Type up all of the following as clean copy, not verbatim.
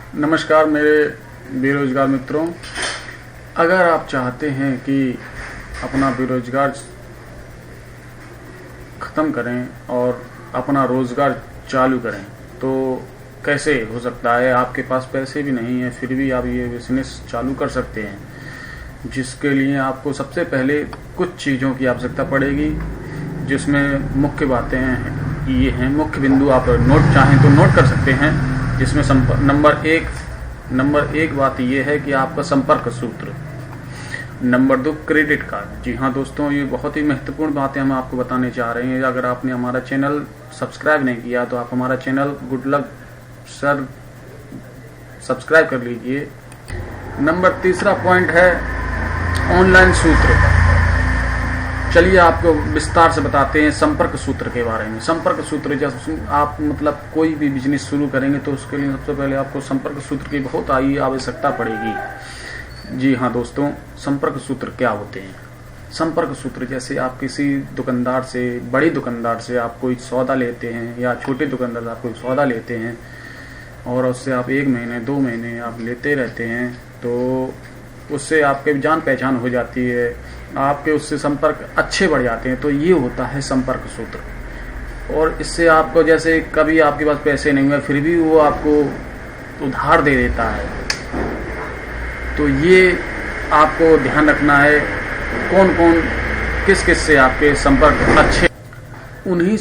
नमस्कार मेरे बेरोजगार मित्रों। अगर आप चाहते हैं कि अपना बेरोजगार ख़त्म करें और अपना रोज़गार चालू करें तो कैसे हो सकता है। आपके पास पैसे भी नहीं है फिर भी आप ये बिजनेस चालू कर सकते हैं, जिसके लिए आपको सबसे पहले कुछ चीज़ों की आवश्यकता पड़ेगी, जिसमें मुख्य बातें ये हैं। मुख्य बिंदु आप नोट चाहें तो नोट कर सकते हैं, जिसमें नंबर एक बात यह है कि आपका संपर्क सूत्र। Number 2 credit card. जी हाँ दोस्तों, ये बहुत ही महत्वपूर्ण बातें हम आपको बताने जा रहे हैं। अगर आपने हमारा चैनल सब्सक्राइब नहीं किया तो आप हमारा channel good luck sir subscribe कर लीजिए। नंबर 3 पॉइंट है ऑनलाइन सूत्र। चलिए आपको विस्तार से बताते हैं संपर्क सूत्र के बारे में। संपर्क सूत्र जैसे आप कोई भी बिजनेस शुरू करेंगे तो उसके लिए सबसे पहले आपको संपर्क सूत्र की बहुत आवश्यकता पड़ेगी। जी हाँ दोस्तों, संपर्क सूत्र क्या होते हैं। संपर्क सूत्र जैसे आप किसी दुकानदार से, बड़ी दुकानदार से आप कोई सौदा लेते हैं या छोटे दुकानदार से आप कोई सौदा लेते हैं और उससे आप 1 महीने 2 महीने आप लेते रहते हैं तो उससे आपके जान पहचान हो जाती है, आपके उससे संपर्क अच्छे बढ़ जाते हैं। तो ये होता है संपर्क सूत्र। और इससे आपको जैसे कभी आपके पास पैसे नहीं हुए फिर भी वो आपको उधार दे देता है। तो ये आपको ध्यान रखना है कौन कौन किस किस से आपके संपर्क अच्छे, उन्हीं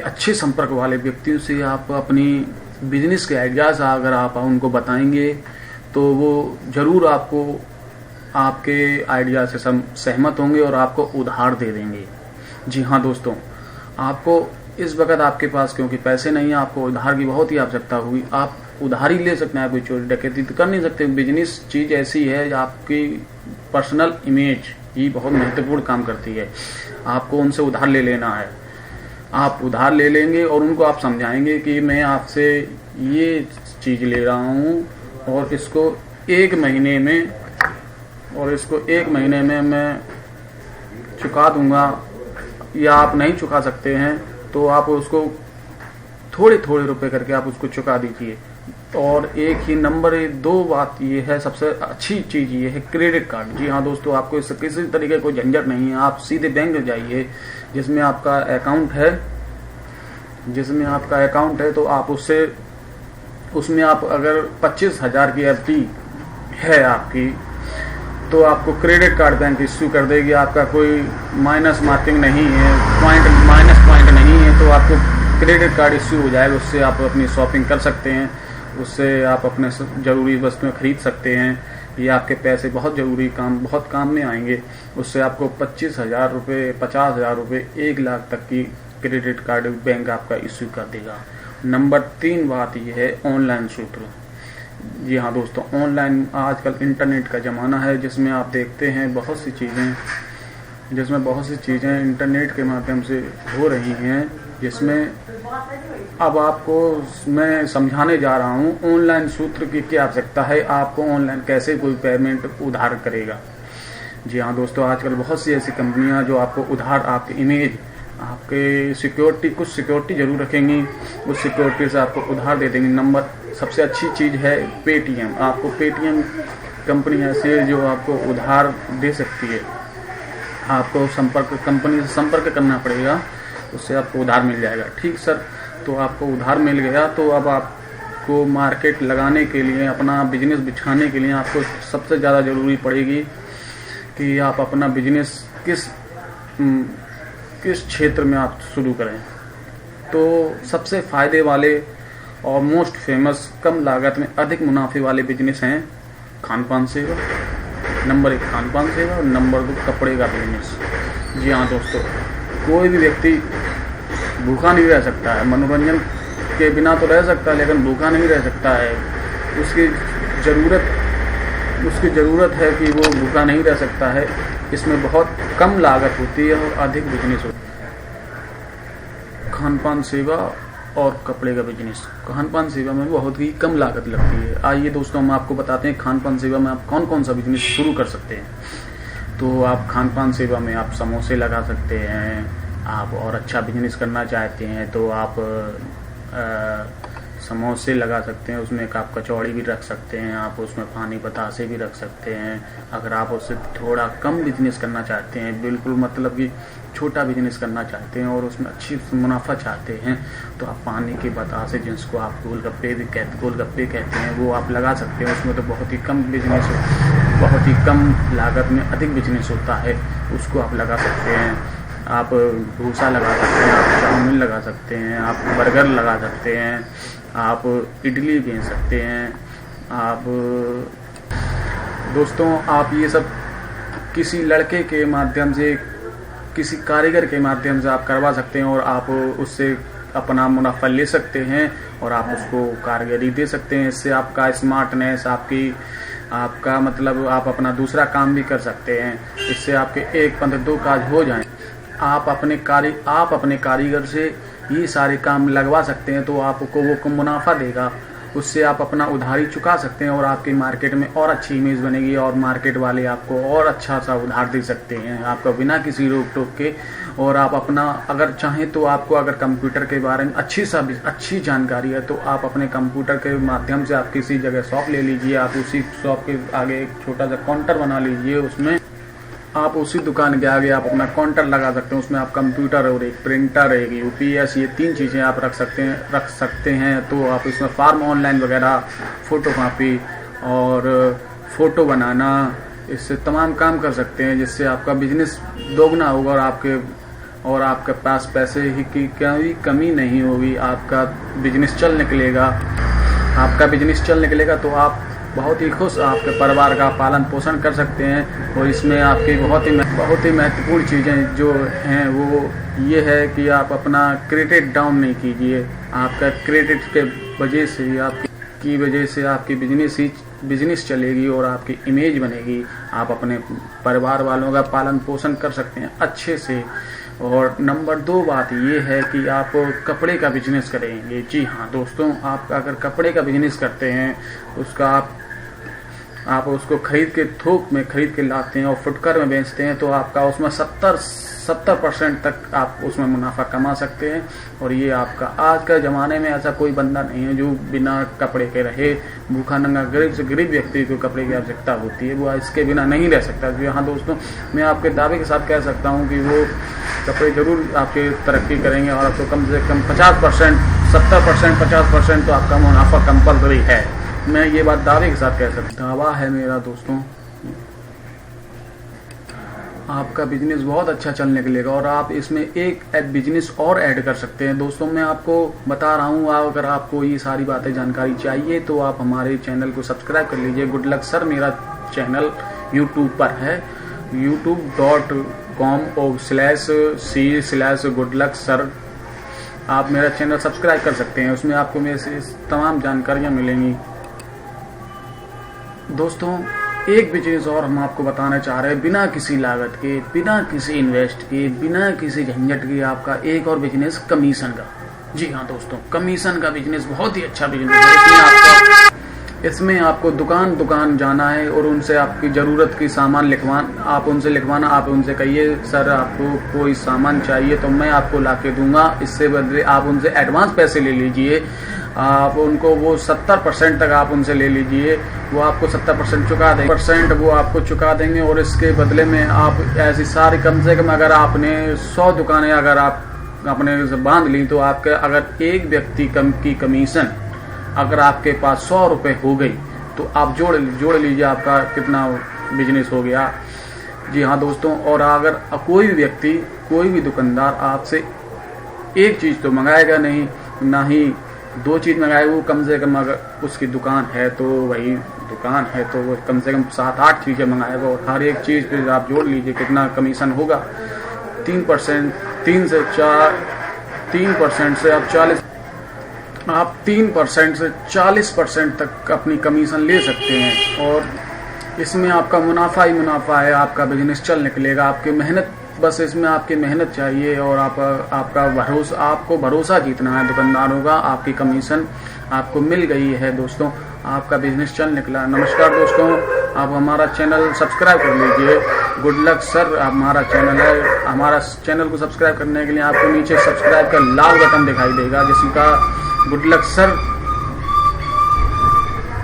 अच्छे संपर्क वाले व्यक्तियों से आप अपनी बिजनेस के आइडियाज अगर आप उनको बताएंगे तो वो जरूर आपके आइडिया से सहमत होंगे और आपको उधार दे देंगे। जी हाँ दोस्तों, आपको इस वक्त आपके पास क्योंकि पैसे नहीं है, आपको उधार की बहुत ही आवश्यकता होगी। आप उधार ही ले सकते हैं, आप कोई चोरी डकैती तो कर नहीं सकते। बिजनेस चीज ऐसी है, आपकी पर्सनल इमेज ही बहुत महत्वपूर्ण काम करती है। आपको उनसे उधार ले लेना है। आप उधार ले लेंगे और उनको आप समझाएंगे कि मैं आपसे ये चीज ले रहा हूँ और इसको 1 महीने में मैं चुका दूंगा, या आप नहीं चुका सकते हैं तो आप उसको थोड़े थोड़े रुपए करके आप उसको चुका दीजिए। और एक ही नंबर 2 बात ये है, सबसे अच्छी चीज ये है क्रेडिट कार्ड। जी हाँ दोस्तों, आपको इससे किसी तरीके कोई झंझट नहीं है। आप सीधे बैंक जाइए जिसमें आपका अकाउंट है तो आप उसमें आप अगर 25,000 की एफडी है आपकी तो आपको क्रेडिट कार्ड बैंक इश्यू कर देगी। आपका कोई माइनस मार्किंग नहीं है, माइनस पॉइंट नहीं है, तो आपको क्रेडिट कार्ड इश्यू हो जाएगा। उससे आप अपनी शॉपिंग कर सकते हैं, उससे आप अपने जरूरी वस्तुएं खरीद सकते हैं। ये आपके पैसे बहुत काम में आएंगे। उससे आपको 25,000 रुपये, 50,000 रुपये, 1 लाख तक की क्रेडिट कार्ड बैंक आपका इश्यू कर देगा। नंबर 3 बात यह है ऑनलाइन सूत्र। जी हाँ दोस्तों, ऑनलाइन आजकल इंटरनेट का ज़माना है जिसमें आप देखते हैं बहुत सी चीज़ें इंटरनेट के माध्यम से हो रही हैं, जिसमें अब आपको मैं समझाने जा रहा हूँ ऑनलाइन सूत्र की क्या आवश्यकता है। आपको ऑनलाइन कैसे कोई पेमेंट उधार करेगा। जी हाँ दोस्तों, आजकल बहुत सी ऐसी कंपनियाँ जो आपको उधार, आपकी इमेज, आपके कुछ सिक्योरिटी जरूर रखेंगी, उस सिक्योरिटी से आपको उधार दे देंगे। सबसे अच्छी चीज़ है पेटीएम। आपको पेटीएम कंपनी ऐसी है जो आपको उधार दे सकती है। आपको कंपनी से संपर्क करना पड़ेगा, उससे आपको उधार मिल जाएगा। ठीक सर, तो आपको उधार मिल गया तो अब आपको मार्केट लगाने के लिए, अपना बिजनेस बिछाने के लिए आपको सबसे ज़्यादा ज़रूरी पड़ेगी कि आप अपना बिजनेस किस क्षेत्र में आप शुरू करें। तो सबसे फायदे वाले और मोस्ट फेमस, कम लागत में अधिक मुनाफे वाले बिजनेस हैं खान-पान सेवा। नंबर 1 खान-पान सेवा और नंबर 2 कपड़े का बिजनेस। जी हाँ दोस्तों, कोई भी व्यक्ति भूखा नहीं रह सकता है। मनोरंजन के बिना तो रह सकता है लेकिन भूखा नहीं रह सकता है। उसकी ज़रूरत है कि वो भूखा नहीं रह सकता है। इसमें बहुत कम लागत होती है और अधिक बिजनेस होती है। खान-पान सेवा और कपड़े का बिजनेस। खान-पान सेवा में बहुत ही कम लागत लगती है। आइए दोस्तों, हम आपको बताते हैं खान-पान सेवा में आप कौन कौन सा बिजनेस शुरू कर सकते हैं। तो आप खान-पान सेवा में आप समोसे लगा सकते हैं। आप और अच्छा बिजनेस करना चाहते हैं तो आप समोसे लगा सकते हैं, उसमें एक आप कचौड़ी भी रख सकते हैं, आप उसमें पानी बतासे भी रख सकते हैं। अगर आप उससे थोड़ा कम बिजनेस करना चाहते हैं, बिल्कुल मतलब कि छोटा बिजनेस करना चाहते हैं और उसमें अच्छी मुनाफा चाहते हैं, तो आप पानी के बतासे, जिसको आप गोलगप्पे कहते हैं, वो आप लगा सकते हैं। उसमें तो बहुत ही कम बिजनेस, बहुत ही कम लागत में अधिक बिजनेस होता है, उसको आप लगा सकते हैं। आप डोसा लगा सकते हैं, आप चाउमीन लगा सकते हैं, आप बर्गर लगा सकते हैं, आप इडली बेच सकते हैं। आप दोस्तों आप ये सब किसी लड़के के माध्यम से, किसी कारीगर के माध्यम से आप करवा सकते हैं और आप उससे अपना मुनाफा ले सकते हैं और आप उसको कारीगरी दे सकते हैं। इससे आपका स्मार्टनेस, आपका मतलब आप अपना दूसरा काम भी कर सकते हैं। इससे आपके एक पंथ दो काज हो जाएं। आप अपने कारीगर से ये सारे काम लगवा सकते हैं, तो आपको वो मुनाफा देगा, उससे आप अपना उधारी चुका सकते हैं और आपकी मार्केट में और अच्छी इमेज बनेगी और मार्केट वाले आपको और अच्छा सा उधार दे सकते हैं आपका बिना किसी रोक टोक के। और आप अपना अगर चाहें तो आपको अगर कंप्यूटर के बारे में अच्छी जानकारी है, तो आप अपने कंप्यूटर के माध्यम से आप किसी जगह शॉप ले लीजिए, आप उसी शॉप के आगे एक छोटा सा काउंटर बना लीजिए, उसमें आप उसी दुकान के आगे आप अपना काउंटर लगा सकते हैं। उसमें आप कंप्यूटर और एक प्रिंटर, एक यूपीएस, ये 3 चीज़ें आप रख सकते हैं। तो आप इसमें फॉर्म ऑनलाइन वगैरह, फोटोकॉपी और फोटो बनाना, इससे तमाम काम कर सकते हैं, जिससे आपका बिजनेस दोगुना होगा और आपके पास पैसे की कमी नहीं होगी। आपका बिजनेस चल निकलेगा तो आप बहुत ही खुश आपके परिवार का पालन पोषण कर सकते हैं। और इसमें आपकी बहुत ही महत्वपूर्ण चीज़ें जो हैं वो ये है कि आप अपना क्रेडिट डाउन नहीं कीजिए। आपका क्रेडिट के वजह से आपकी बिजनेस चलेगी और आपकी इमेज बनेगी। आप अपने परिवार वालों का पालन पोषण कर सकते हैं अच्छे से। और नंबर 2 बात ये है कि आप कपड़े का बिजनेस करेंगे। जी हाँ दोस्तों, आप अगर कपड़े का बिजनेस करते हैं, उसका आप उसको थोक में खरीद के लाते हैं और फुटकर में बेचते हैं, तो आपका उसमें 70% तक आप उसमें मुनाफा कमा सकते हैं। और ये आपका आज के ज़माने में ऐसा कोई बंदा नहीं है जो बिना कपड़े के रहे। भूखा नंगा गरीब से गरीब व्यक्ति को कपड़े की आवश्यकता होती है, वो इसके बिना नहीं रह सकता। तो यहाँ दोस्तों मैं आपके दावे के साथ कह सकता हूँ कि वो कपड़े जरूर आपकी तरक्की करेंगे और आपको कम से कम 50%, 70%, 50% तो आपका मुनाफा कंपलसरी है। मैं ये बात दावे के साथ कह सकता हूँ, दावा है मेरा दोस्तों। आपका बिजनेस बहुत अच्छा चलने लगेगा और आप इसमें एक बिजनेस और ऐड कर सकते हैं। दोस्तों मैं आपको बता रहा हूँ, अगर आपको ये सारी बातें जानकारी चाहिए तो आप हमारे चैनल को सब्सक्राइब कर लीजिए। गुड लक सर मेरा चैनल यूट्यूब पर है, youtube.com/c/goodlucksir। आप मेरा चैनल सब्सक्राइब कर सकते हैं, उसमें आपको मेरे से तमाम जानकारियाँ मिलेंगी। दोस्तों एक बिजनेस और हम आपको बताना चाह रहे हैं, बिना किसी लागत के, बिना किसी इन्वेस्ट के, बिना किसी झंझट के, आपका एक और बिजनेस कमीशन का। जी हाँ दोस्तों, कमीशन का बिजनेस बहुत ही अच्छा बिजनेस है। इसमें आपको दुकान जाना है और उनसे आपकी ज़रूरत की सामान आप उनसे कहिए सर आपको कोई सामान चाहिए तो मैं आपको ला के दूंगा, इससे बदले आप उनसे एडवांस पैसे ले लीजिए। आप उनको वो 70% तक आप उनसे ले लीजिए, वो आपको 70% चुका देंगे, वो आपको चुका देंगे। और इसके बदले में आप ऐसी सारी, कम से कम अगर आपने 100 दुकानें अगर आप अपने बांध ली, तो आपके अगर एक व्यक्ति की कमीशन अगर आपके पास 100 रुपये हो गई, तो आप जोड़ लीजिए आपका कितना बिजनेस हो गया। जी हाँ दोस्तों, और अगर कोई भी व्यक्ति, कोई भी दुकानदार आपसे एक चीज़ तो मंगाएगा नहीं, ना ही 2 चीज़ मंगाएगा, वो कम से कम अगर उसकी दुकान है तो वही दुकान है तो वो कम से कम 7-8 चीज़ें मंगाएगा। और हर एक चीज़ पे आप जोड़ लीजिए कितना कमीशन होगा। 3% से आप 3% से 40% तक अपनी कमीशन ले सकते हैं। और इसमें आपका मुनाफा ही मुनाफा है, आपका बिजनेस चल निकलेगा। आपकी मेहनत, बस इसमें आपकी मेहनत चाहिए और आपको भरोसा जीतना है दुकानदारों का। आपकी कमीशन आपको मिल गई है दोस्तों, आपका बिजनेस चल निकला। नमस्कार दोस्तों, आप हमारा चैनल सब्सक्राइब कर लीजिए। गुड लक सर हमारा चैनल है। हमारा चैनल को सब्सक्राइब करने के लिए आपको नीचे सब्सक्राइब का लाल बटन दिखाई देगा, जिसका गुड लक सर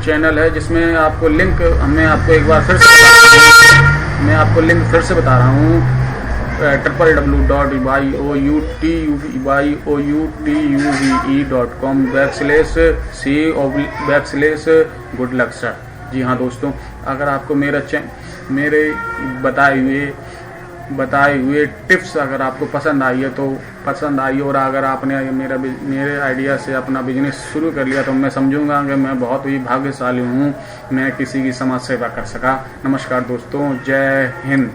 चैनल है जिसमें आपको लिंक मैं आपको एक बार फिर से बता रहा हूँ www.youtube.com/c/good-luck। जी हाँ दोस्तों, अगर आपको मेरे बताए हुए टिप्स अगर आपको पसंद आई और अगर आपने मेरे आइडिया से अपना बिजनेस शुरू कर लिया तो मैं समझूंगा कि मैं बहुत ही भाग्यशाली हूँ, मैं किसी की समाज सेवा कर सका। नमस्कार दोस्तों, जय हिंद।